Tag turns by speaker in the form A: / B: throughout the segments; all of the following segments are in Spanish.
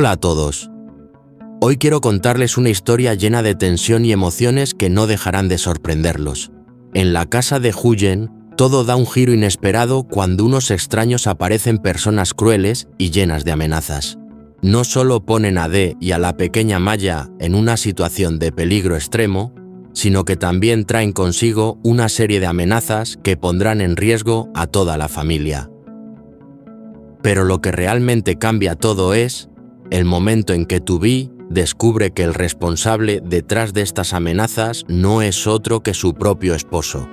A: Hola a todos. Hoy quiero contarles una historia llena de tensión y emociones que no dejarán de sorprenderlos. En la casa de Huyen, todo da un giro inesperado cuando unos extraños aparecen personas crueles y llenas de amenazas. No solo ponen a Dee y a la pequeña Maya en una situación de peligro extremo, sino que también traen consigo una serie de amenazas que pondrán en riesgo a toda la familia. Pero lo que realmente cambia todo es el momento en que Tubi descubre que el responsable detrás de estas amenazas no es otro que su propio esposo.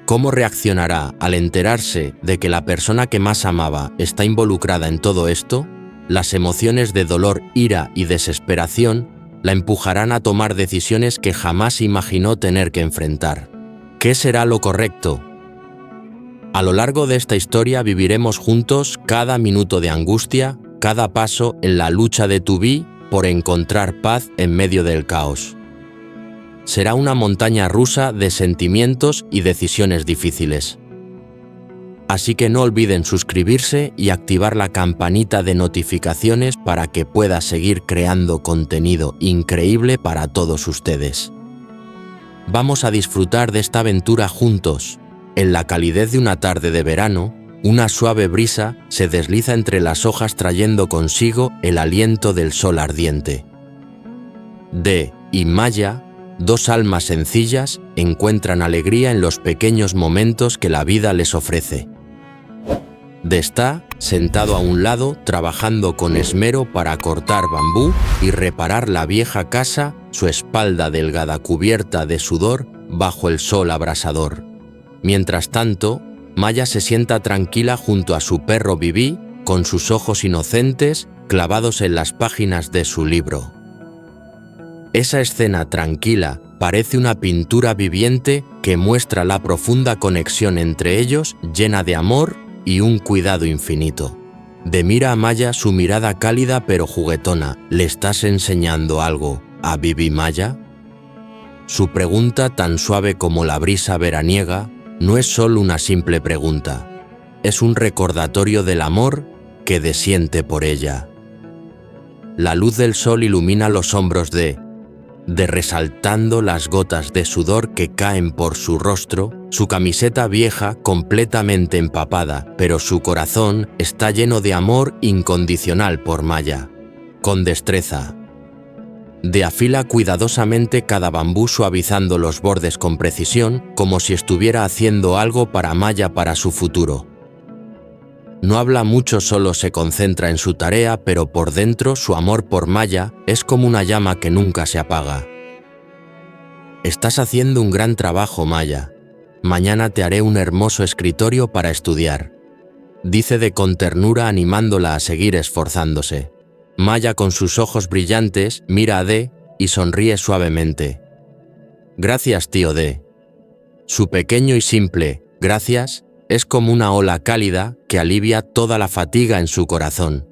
A: ¿Cómo reaccionará al enterarse de que la persona que más amaba está involucrada en todo esto? Las emociones de dolor, ira y desesperación la empujarán a tomar decisiones que jamás imaginó tener que enfrentar. ¿Qué será lo correcto? A lo largo de esta historia viviremos juntos cada minuto de angustia, cada paso en la lucha de Tubi por encontrar paz en medio del caos. Será una montaña rusa de sentimientos y decisiones difíciles. Así que no olviden suscribirse y activar la campanita de notificaciones para que pueda seguir creando contenido increíble para todos ustedes. Vamos a disfrutar de esta aventura juntos. En la calidez de una tarde de verano, una suave brisa se desliza entre las hojas trayendo consigo el aliento del sol ardiente. Dee y Maya, dos almas sencillas, encuentran alegría en los pequeños momentos que la vida les ofrece. Dee está sentado a un lado trabajando con esmero para cortar bambú y reparar la vieja casa, su espalda delgada cubierta de sudor bajo el sol abrasador. Mientras tanto, Maya se sienta tranquila junto a su perro Bibi, con sus ojos inocentes clavados en las páginas de su libro. Esa escena tranquila parece una pintura viviente que muestra la profunda conexión entre ellos, llena de amor y un cuidado infinito. Dee mira a Maya su mirada cálida pero juguetona. ¿Le estás enseñando algo a Bibi, Maya? Su pregunta, tan suave como la brisa veraniega, no es solo una simple pregunta, es un recordatorio del amor que Dee siente por ella. La luz del sol ilumina los hombros de Dee resaltando las gotas de sudor que caen por su rostro, su camiseta vieja completamente empapada, pero su corazón está lleno de amor incondicional por Maya. Con destreza, Dee afila cuidadosamente cada bambú suavizando los bordes con precisión, como si estuviera haciendo algo para Maya para su futuro. No habla mucho, solo se concentra en su tarea, pero por dentro su amor por Maya es como una llama que nunca se apaga. Estás haciendo un gran trabajo, Maya. Mañana te haré un hermoso escritorio para estudiar, dice Dee con ternura, animándola a seguir esforzándose. Maya, con sus ojos brillantes, mira a Dee y sonríe suavemente. Gracias, tío Dee. Su pequeño y simple gracias es como una ola cálida que alivia toda la fatiga en su corazón.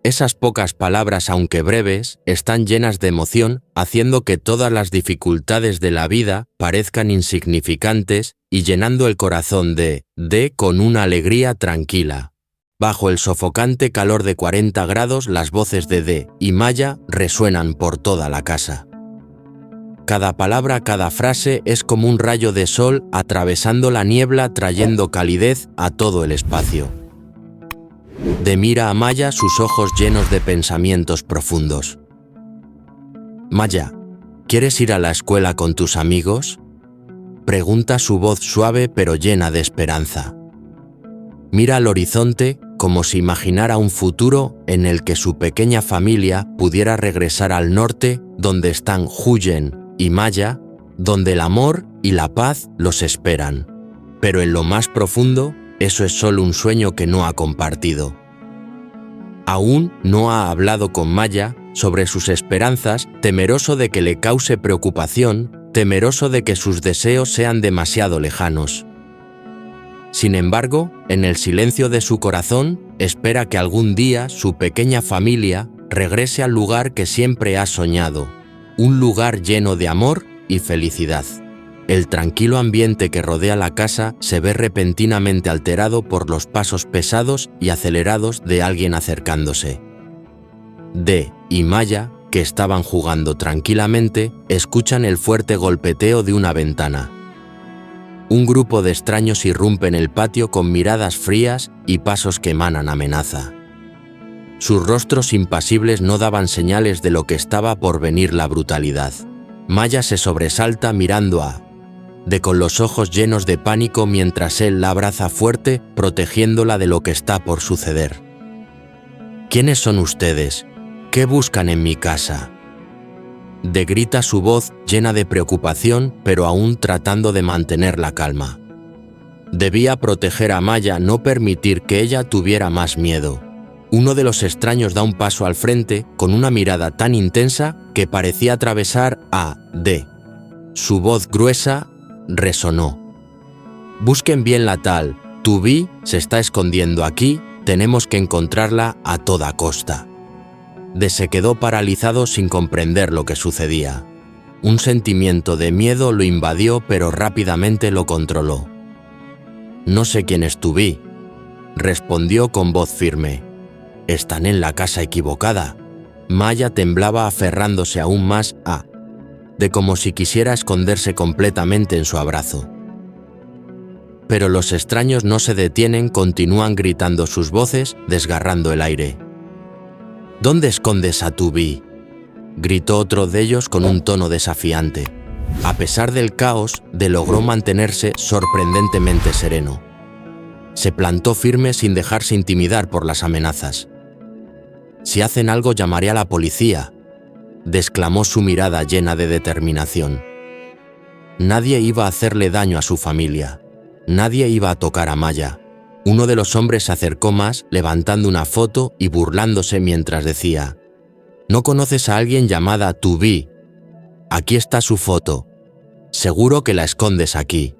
A: Esas pocas palabras, aunque breves, están llenas de emoción, haciendo que todas las dificultades de la vida parezcan insignificantes y llenando el corazón de Dee con una alegría tranquila. Bajo el sofocante calor de 40 grados, las voces de Dee y Maya resuenan por toda la casa. Cada palabra, cada frase es como un rayo de sol atravesando la niebla, trayendo calidez a todo el espacio. Dee mira a Maya, sus ojos llenos de pensamientos profundos. Maya, ¿quieres ir a la escuela con tus amigos? Pregunta su voz suave pero llena de esperanza. Mira al horizonte como si imaginara un futuro en el que su pequeña familia pudiera regresar al norte, donde están Huyen y Maya, donde el amor y la paz los esperan. Pero en lo más profundo, eso es solo un sueño que no ha compartido. Aún no ha hablado con Maya sobre sus esperanzas, temeroso de que le cause preocupación, temeroso de que sus deseos sean demasiado lejanos. Sin embargo, en el silencio de su corazón, espera que algún día su pequeña familia regrese al lugar que siempre ha soñado, un lugar lleno de amor y felicidad. El tranquilo ambiente que rodea la casa se ve repentinamente alterado por los pasos pesados y acelerados de alguien acercándose. D y Maya, que estaban jugando tranquilamente, escuchan el fuerte golpeteo de una ventana. Un grupo de extraños irrumpe en el patio con miradas frías y pasos que emanan amenaza. Sus rostros impasibles no daban señales de lo que estaba por venir la brutalidad. Maya se sobresalta mirando a D con los ojos llenos de pánico mientras él la abraza fuerte, protegiéndola de lo que está por suceder. ¿Quiénes son ustedes? ¿Qué buscan en mi casa? D grita su voz llena de preocupación, pero aún tratando de mantener la calma. Debía proteger a Maya, no permitir que ella tuviera más miedo. Uno de los extraños da un paso al frente con una mirada tan intensa que parecía atravesar a D. Su voz gruesa resonó. Busquen bien la tal. Tubi se está escondiendo aquí, tenemos que encontrarla a toda costa. D se quedó paralizado sin comprender lo que sucedía. Un sentimiento de miedo lo invadió, pero rápidamente lo controló. No sé quién es Tubi, respondió con voz firme. Están en la casa equivocada. Maya temblaba aferrándose aún más a D como si quisiera esconderse completamente en su abrazo. Pero los extraños no se detienen, continúan gritando sus voces, desgarrando el aire. ¿Dónde escondes a Tubi?, gritó otro de ellos con un tono desafiante. A pesar del caos, D logró mantenerse sorprendentemente sereno. Se plantó firme sin dejarse intimidar por las amenazas. Si hacen algo, llamaré a la policía, exclamó su mirada llena de determinación. Nadie iba a hacerle daño a su familia. Nadie iba a tocar a Maya. Uno de los hombres se acercó más, levantando una foto y burlándose mientras decía: ¿No conoces a alguien llamada Tubi? Aquí está su foto. Seguro que la escondes aquí.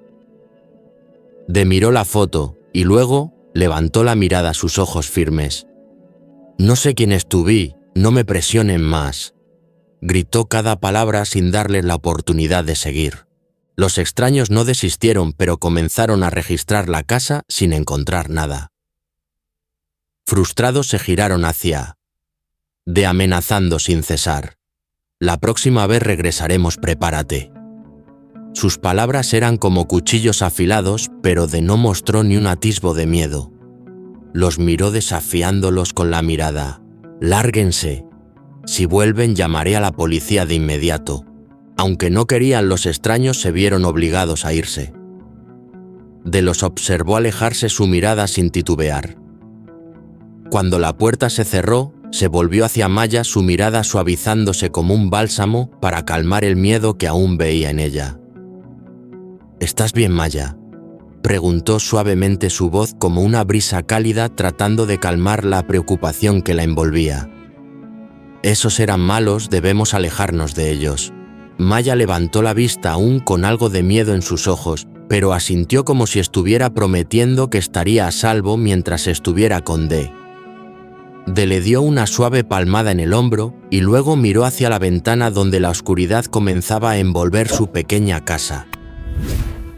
A: D miró la foto y luego levantó la mirada a sus ojos firmes. No sé quién es Tubi, no me presionen más, gritó cada palabra sin darles la oportunidad de seguir. Los extraños no desistieron, pero comenzaron a registrar la casa sin encontrar nada. Frustrados se giraron hacia D amenazando sin cesar. La próxima vez regresaremos, prepárate. Sus palabras eran como cuchillos afilados, pero D no mostró ni un atisbo de miedo. Los miró desafiándolos con la mirada. Lárguense. Si vuelven, llamaré a la policía de inmediato. Aunque no querían, los extraños se vieron obligados a irse. D los observó alejarse, su mirada sin titubear. Cuando la puerta se cerró, se volvió hacia Maya, su mirada suavizándose como un bálsamo para calmar el miedo que aún veía en ella. ¿Estás bien, Maya?, preguntó suavemente, su voz como una brisa cálida, tratando de calmar la preocupación que la envolvía. Esos eran malos, debemos alejarnos de ellos. Maya levantó la vista aún con algo de miedo en sus ojos, pero asintió como si estuviera prometiendo que estaría a salvo mientras estuviera con D. D le dio una suave palmada en el hombro y luego miró hacia la ventana donde la oscuridad comenzaba a envolver su pequeña casa.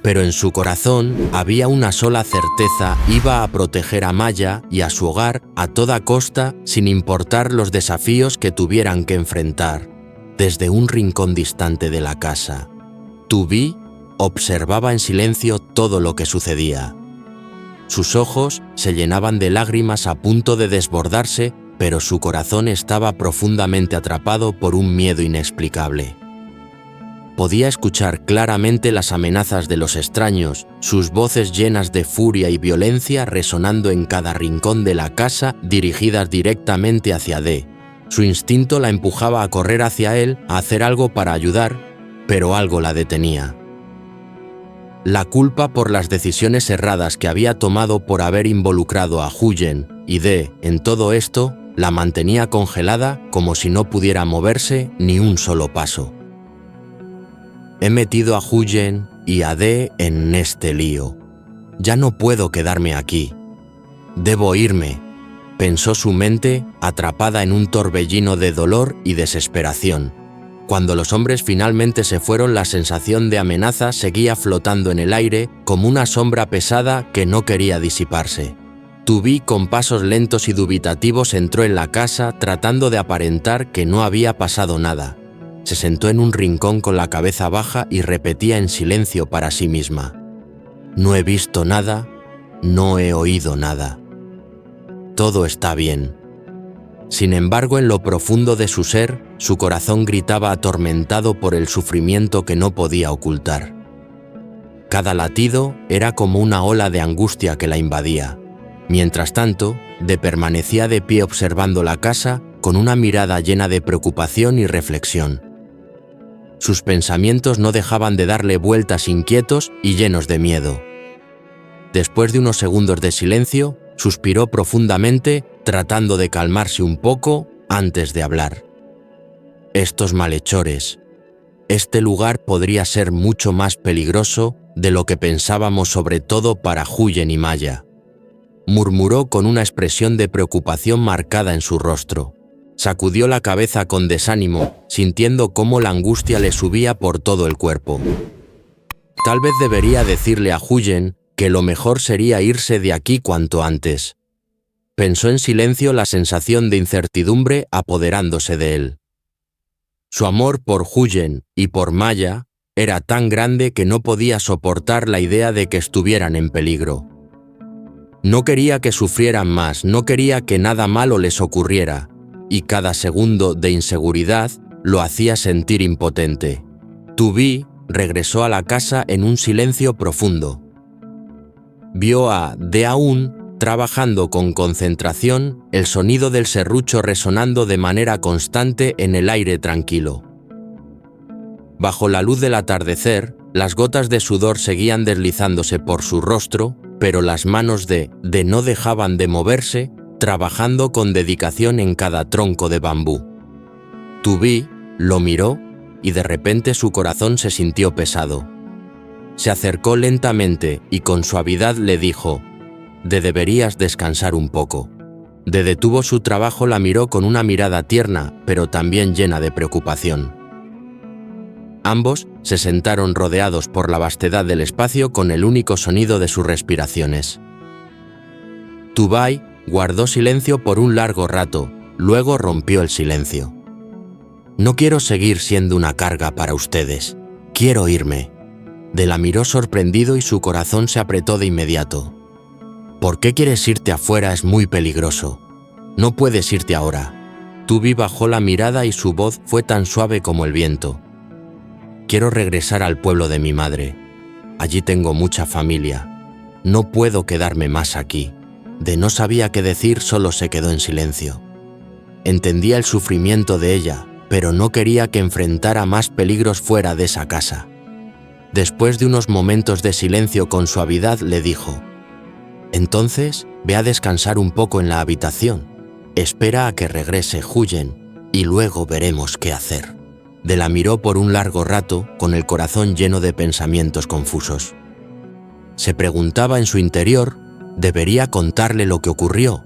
A: Pero en su corazón había una sola certeza: iba a proteger a Maya y a su hogar a toda costa, sin importar los desafíos que tuvieran que enfrentar. Desde un rincón distante de la casa, Tubi observaba en silencio todo lo que sucedía. Sus ojos se llenaban de lágrimas a punto de desbordarse, pero su corazón estaba profundamente atrapado por un miedo inexplicable. Podía escuchar claramente las amenazas de los extraños, sus voces llenas de furia y violencia resonando en cada rincón de la casa, dirigidas directamente hacia D. Su instinto la empujaba a correr hacia él, a hacer algo para ayudar, pero algo la detenía. La culpa por las decisiones erradas que había tomado por haber involucrado a Huyen y D en todo esto la mantenía congelada, como si no pudiera moverse ni un solo paso. He metido a Huyen y a D en este lío. Ya no puedo quedarme aquí. Debo irme, pensó su mente, atrapada en un torbellino de dolor y desesperación. Cuando los hombres finalmente se fueron, la sensación de amenaza seguía flotando en el aire como una sombra pesada que no quería disiparse. Tu Bi, con pasos lentos y dubitativos, entró en la casa tratando de aparentar que no había pasado nada. Se sentó en un rincón con la cabeza baja y repetía en silencio para sí misma: no he visto nada, no he oído nada. Todo está bien. Sin embargo, en lo profundo de su ser, su corazón gritaba atormentado por el sufrimiento que no podía ocultar. Cada latido era como una ola de angustia que la invadía. Mientras tanto, De permanecía de pie observando la casa con una mirada llena de preocupación y reflexión. Sus pensamientos no dejaban de darle vueltas inquietos y llenos de miedo. Después de unos segundos de silencio, suspiró profundamente, tratando de calmarse un poco antes de hablar. Estos malhechores. Este lugar podría ser mucho más peligroso de lo que pensábamos, sobre todo para Huyen y Maya, murmuró con una expresión de preocupación marcada en su rostro. Sacudió la cabeza con desánimo, sintiendo cómo la angustia le subía por todo el cuerpo. Tal vez debería decirle a Huyen que lo mejor sería irse de aquí cuanto antes. Pensó en silencio, la sensación de incertidumbre apoderándose de él. Su amor por Huyen y por Maya era tan grande que no podía soportar la idea de que estuvieran en peligro. No quería que sufrieran más, no quería que nada malo les ocurriera, y cada segundo de inseguridad lo hacía sentir impotente. Tu Bi regresó a la casa en un silencio profundo. Vio a De Aún trabajando con concentración, el sonido del serrucho resonando de manera constante en el aire tranquilo. Bajo la luz del atardecer, las gotas de sudor seguían deslizándose por su rostro, pero las manos de no dejaban de moverse, trabajando con dedicación en cada tronco de bambú. Tu Bi lo miró y de repente su corazón se sintió pesado. Se acercó lentamente y con suavidad le dijo: deberías descansar un poco. Detuvo su trabajo, la miró con una mirada tierna, pero también llena de preocupación. Ambos se sentaron rodeados por la vastedad del espacio con el único sonido de sus respiraciones. Tu Bi guardó silencio por un largo rato, luego rompió el silencio. No quiero seguir siendo una carga para ustedes. Quiero irme. De la miró sorprendido y su corazón se apretó de inmediato. ¿Por qué quieres irte afuera? Es muy peligroso. No puedes irte ahora. Tu Bi bajó la mirada y su voz fue tan suave como el viento. Quiero regresar al pueblo de mi madre. Allí tengo mucha familia. No puedo quedarme más aquí. De no sabía qué decir, solo se quedó en silencio. Entendía el sufrimiento de ella, pero no quería que enfrentara más peligros fuera de esa casa. Después de unos momentos de silencio, con suavidad le dijo: entonces, ve a descansar un poco en la habitación. Espera a que regrese Huyen y luego veremos qué hacer. De la miró por un largo rato, con el corazón lleno de pensamientos confusos. Se preguntaba en su interior: ¿debería contarle lo que ocurrió?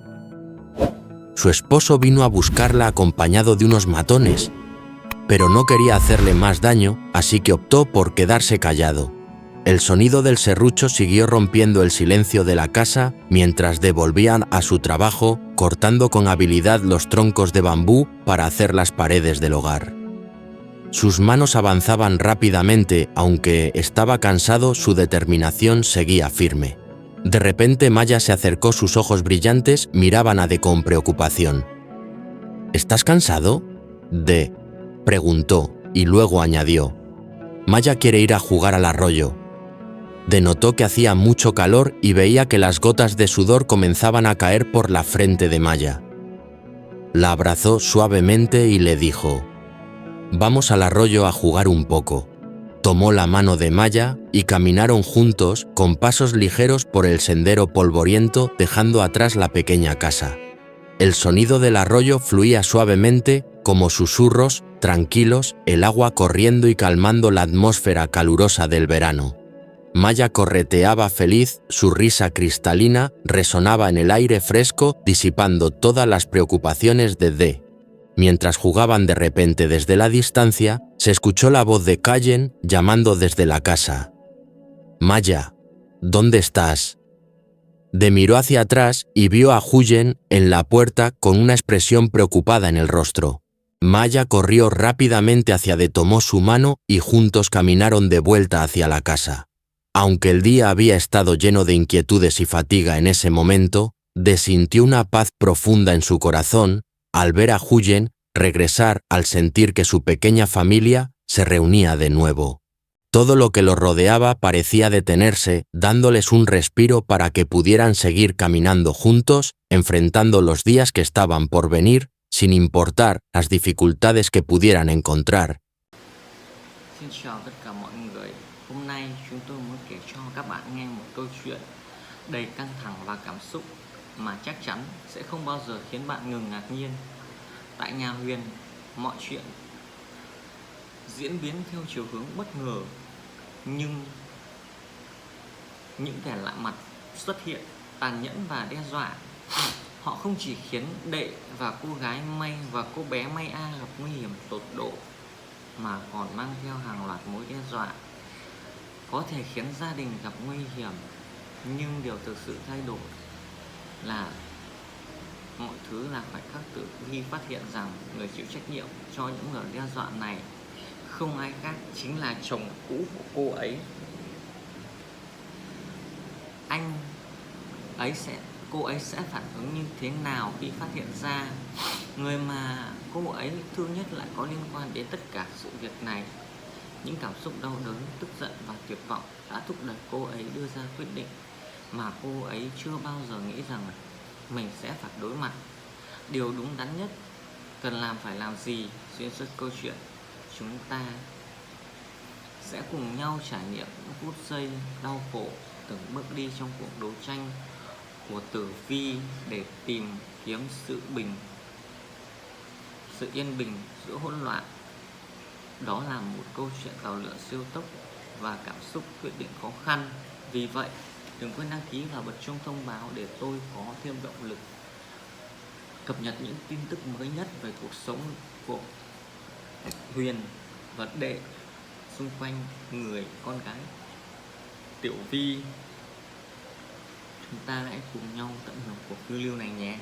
A: Su esposo vino a buscarla acompañado de unos matones, pero no quería hacerle más daño, así que optó por quedarse callado. El sonido del serrucho siguió rompiendo el silencio de la casa mientras volvían a su trabajo, cortando con habilidad los troncos de bambú para hacer las paredes del hogar. Sus manos avanzaban rápidamente, aunque estaba cansado, su determinación seguía firme. De repente Maya se acercó, sus ojos brillantes miraban a De con preocupación. ¿Estás cansado? De preguntó y luego añadió: Maya quiere ir a jugar al arroyo. De notó que hacía mucho calor y veía que las gotas de sudor comenzaban a caer por la frente de Maya. La abrazó suavemente y le dijo: vamos al arroyo a jugar un poco. Tomó la mano de Maya y caminaron juntos con pasos ligeros por el sendero polvoriento, dejando atrás la pequeña casa. El sonido del arroyo fluía suavemente, como susurros tranquilos, el agua corriendo y calmando la atmósfera calurosa del verano. Maya correteaba feliz, su risa cristalina resonaba en el aire fresco, disipando todas las preocupaciones de. Mientras jugaban, de repente desde la distancia, se escuchó la voz de Huyen llamando desde la casa. Maya, ¿dónde estás? De miró hacia atrás y vio a Huyen en la puerta con una expresión preocupada en el rostro. Maya corrió rápidamente hacia De, tomó su mano y juntos caminaron de vuelta hacia la casa. Aunque el día había estado lleno de inquietudes y fatiga en ese momento, De sintió una paz profunda en su corazón al ver a Huyen regresar, al sentir que su pequeña familia se reunía de nuevo. Todo lo que los rodeaba parecía detenerse, dándoles un respiro para que pudieran seguir caminando juntos, enfrentando los días que estaban por venir, sin importar las dificultades que pudieran encontrar.
B: Xin chào tất cả mọi người. Hôm nay chúng tôi muốn kể cho các bạn nghe một câu chuyện đầy căng thẳng và cảm xúc mà chắc chắn sẽ không bao giờ khiến bạn ngừng ngạc nhiên. Tại nhà Huyền, mọi chuyện diễn biến theo chiều hướng bất ngờ, nhưng những kẻ lạ mặt xuất hiện tàn nhẫn và đe dọa. Họ không chỉ khiến Đệ và cô gái May và cô bé May A gặp nguy hiểm tột độ, mà còn mang theo hàng loạt mối đe dọa có thể khiến gia đình gặp nguy hiểm. Nhưng điều thực sự thay đổi là mọi thứ là khoảnh khắc từ khi phát hiện rằng người chịu trách nhiệm cho những lời đe dọa này không ai khác chính là chồng cũ của cô ấy. Cô ấy sẽ phản ứng như thế nào khi phát hiện ra người mà cô ấy thương nhất lại có liên quan đến tất cả sự việc này? Những cảm xúc đau đớn, tức giận và tuyệt vọng đã thúc đẩy cô ấy đưa ra quyết định mà cô ấy chưa bao giờ nghĩ rằng mình sẽ phải đối mặt. Điều đúng đắn nhất cần làm phải làm gì? Xuyên suốt câu chuyện, chúng ta sẽ cùng nhau trải nghiệm những phút giây đau khổ, từng bước đi trong cuộc đấu tranh của Tử Vi để tìm kiếm sự yên bình giữa hỗn loạn. Đó là một câu chuyện tàu lượn siêu tốc và cảm xúc quyết định khó khăn. Vì vậy, đừng quên đăng ký và bật chuông thông báo để tôi có thêm động lực cập nhật những tin tức mới nhất về cuộc sống của Huyền và Đệ xung quanh người con gái Tiểu Vi. Chúng ta hãy cùng nhau tận hưởng cuộc phiêu lưu này nhé.